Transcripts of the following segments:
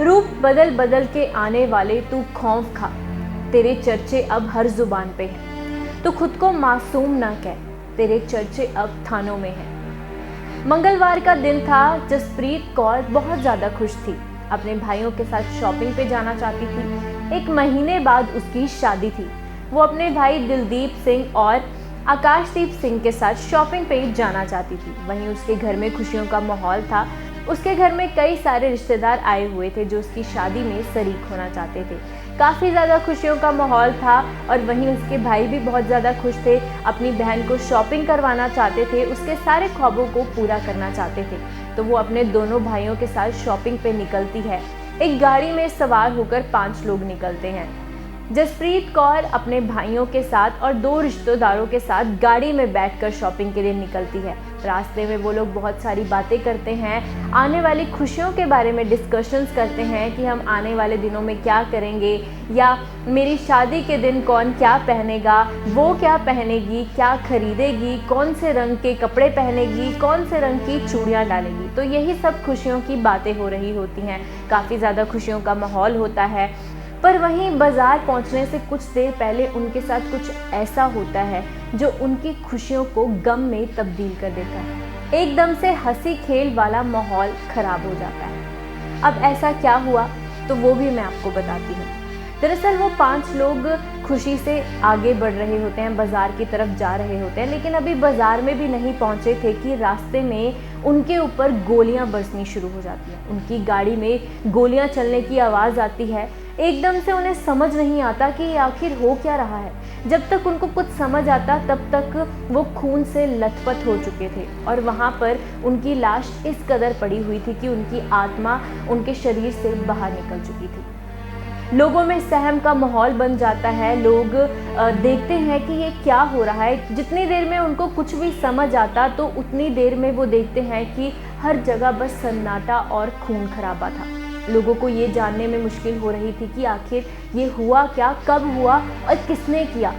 रूप बदल बदल के आने वाले तू खौफ खा, तेरे चर्चे अब हर जुबान पे हैं। तू खुद को मासूम ना कह, तेरे चर्चे अब थानों में हैं। मंगलवार का दिन था। जसप्रीत कौर बहुत ज़्यादा खुश थी। अपने भाइयों के साथ शॉपिंग पे जाना चाहती थी। 1 महीने बाद उसकी शादी थी। वो अपने भाई दिलदीप सिंह और आकाशदीप सिंह के साथ शॉपिंग पे जाना चाहती थी। वहीं उसके घर में खुशियों का माहौल था। उसके घर में कई सारे रिश्तेदार आए हुए थे जो उसकी शादी में शरीक होना चाहते थे। काफ़ी ज़्यादा खुशियों का माहौल था और वहीं उसके भाई भी बहुत ज़्यादा खुश थे। अपनी बहन को शॉपिंग करवाना चाहते थे, उसके सारे ख्वाबों को पूरा करना चाहते थे। तो वो अपने दोनों भाइयों के साथ शॉपिंग पे निकलती है। एक गाड़ी में सवार होकर 5 लोग निकलते हैं। जसप्रीत कौर अपने भाइयों के साथ और 2 रिश्तेदारों के साथ गाड़ी में बैठकर शॉपिंग के लिए निकलती है। रास्ते में वो लोग बहुत सारी बातें करते हैं, आने वाली खुशियों के बारे में डिस्कशंस करते हैं कि हम आने वाले दिनों में क्या करेंगे, या मेरी शादी के दिन कौन क्या पहनेगा, वो क्या पहनेगी, क्या खरीदेगी, कौन से रंग के कपड़े पहनेगी, कौन से रंग की चूड़ियाँ डालेगी। तो यही सब खुशियों की बातें हो रही होती हैं। काफ़ी ज़्यादा खुशियों का माहौल होता है। पर वहीं बाजार पहुंचने से कुछ देर पहले उनके साथ कुछ ऐसा होता है जो उनकी खुशियों को गम में तब्दील कर देता है। एकदम से हंसी खेल वाला माहौल खराब हो जाता है। अब ऐसा क्या हुआ तो वो भी मैं आपको बताती हूँ। दरअसल वो 5 लोग खुशी से आगे बढ़ रहे होते हैं, बाजार की तरफ जा रहे होते हैं, लेकिन अभी बाजार में भी नहीं पहुंचे थे कि रास्ते में उनके ऊपर गोलियां बरसनी शुरू हो जाती हैं। उनकी गाड़ी में गोलियां चलने की आवाज़ आती है। एकदम से उन्हें समझ नहीं आता कि आखिर हो क्या रहा है। जब तक उनको कुछ समझ आता तब तक वो खून से लथपथ हो चुके थे और वहाँ पर उनकी लाश इस कदर पड़ी हुई थी कि उनकी आत्मा उनके शरीर से बाहर निकल चुकी थी। लोगों में सहम का माहौल बन जाता है। लोग देखते हैं कि ये क्या हो रहा है। जितनी देर में उनको कुछ भी समझ आता तो उतनी देर में वो देखते हैं कि हर जगह बस सन्नाटा और खून खराबा था। लोगों को ये जानने में मुश्किल हो रही थी कि आखिर ये हुआ क्या, कब हुआ और किसने किया।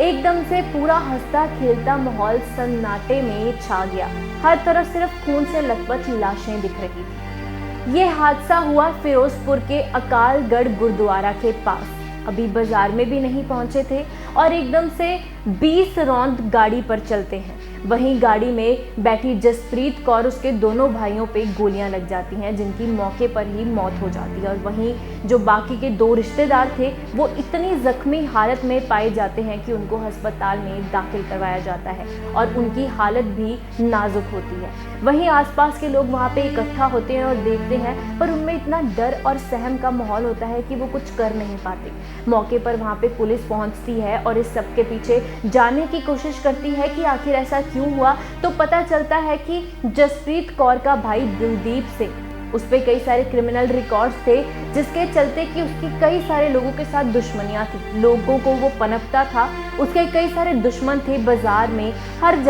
एकदम से पूरा हंसता खेलता माहौल सन्नाटे में छा गया। हर तरफ सिर्फ खून से लथपथ लाशें दिख रही थी। ये हादसा हुआ फिरोजपुर के अकालगढ़ गुरुद्वारा के पास। अभी बाजार में भी नहीं पहुंचे थे और एकदम से 20 रौंद गाड़ी पर चलते हैं। वहीं गाड़ी में बैठी जसप्रीत कौर उसके दोनों भाइयों पे गोलियां लग जाती हैं, जिनकी मौके पर ही मौत हो जाती है। और वहीं जो बाकी के 2 रिश्तेदार थे वो इतनी जख्मी हालत में पाए जाते हैं कि उनको अस्पताल में दाखिल करवाया जाता है और उनकी हालत भी नाजुक होती है। वहीं आसपास के लोग वहाँ पे इकट्ठा होते हैं और देखते हैं, पर उनमें इतना डर और सहम का माहौल होता है कि वो कुछ कर नहीं पाते। मौके पर वहाँ पे पुलिस पहुँचती है और इस सब के पीछे जानने की कोशिश करती है कि आखिर ऐसा क्यों हुआ। तो पता चलता है कि जसप्रीत कौर का भाई दिलदीप सिंह, उस पर कई सारे क्रिमिनल रिकॉर्ड्स थे, जिसके चलते कि उसकी कई सारे लोगों के साथ दुश्मनियां थी। लोगों को वो पनपता था, उसके कई सारे दुश्मन थे। बाजार में हर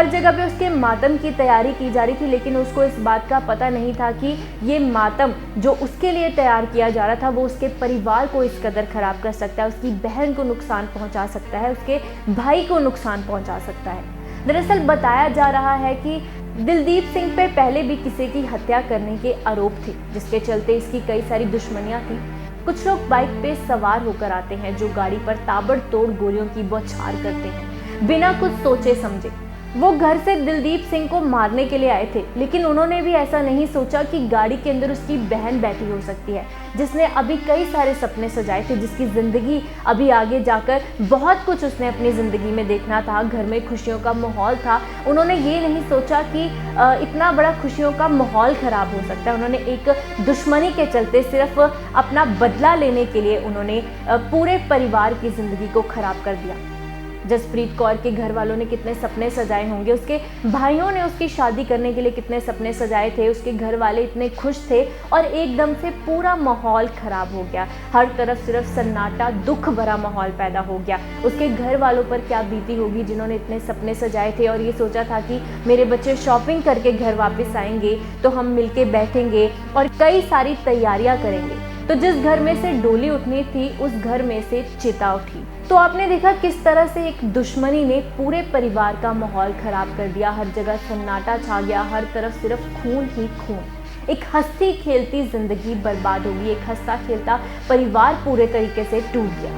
जगह पे उसके मातम की तैयारी की जा रही थी, लेकिन उसको इस बात का पता नहीं था कि ये मातम जो उसके लिए तैयार किया जा रहा था वो उसके परिवार को इस कदर खराब कर सकता है, उसकी बहन को नुकसान पहुंचा सकता है, उसके भाई को नुकसान पहुंचा सकता है। दरअसल बताया जा रहा है कि दिलदीप सिंह पे पहले भी किसी की हत्या करने के आरोप थे, जिसके चलते इसकी कई सारी दुश्मनियां थी। कुछ लोग बाइक पे सवार होकर आते हैं जो गाड़ी पर ताबड़तोड़ गोलियों की बौछार करते हैं बिना कुछ सोचे समझे। वो घर से दिलदीप सिंह को मारने के लिए आए थे, लेकिन उन्होंने भी ऐसा नहीं सोचा कि गाड़ी के अंदर उसकी बहन बैठी हो सकती है, जिसने अभी कई सारे सपने सजाए थे, जिसकी ज़िंदगी अभी आगे जाकर बहुत कुछ उसने अपनी ज़िंदगी में देखना था। घर में खुशियों का माहौल था। उन्होंने ये नहीं सोचा कि इतना बड़ा खुशियों का माहौल ख़राब हो सकता है। उन्होंने एक दुश्मनी के चलते सिर्फ अपना बदला लेने के लिए उन्होंने पूरे परिवार की ज़िंदगी को ख़राब कर दिया। जसप्रीत कौर के घर वालों ने कितने सपने सजाए होंगे, उसके भाइयों ने उसकी शादी करने के लिए कितने सपने सजाए थे, उसके घर वाले इतने खुश थे और एकदम से पूरा माहौल खराब हो गया। हर तरफ सिर्फ सन्नाटा, दुख भरा माहौल पैदा हो गया। उसके घर वालों पर क्या बीती होगी जिन्होंने इतने सपने सजाए थे और ये सोचा था कि मेरे बच्चे शॉपिंग करके घर वापस आएंगे तो हम मिलके बैठेंगे और कई सारी तैयारियां करेंगे। तो जिस घर में से डोली उठनी थी उस घर में से चिता उठी। तो आपने देखा किस तरह से एक दुश्मनी ने पूरे परिवार का माहौल खराब कर दिया। हर जगह सन्नाटा छा गया, हर तरफ सिर्फ खून ही खून। एक हंसती खेलती जिंदगी बर्बाद होगी, एक हंसता खेलता परिवार पूरे तरीके से टूट गया।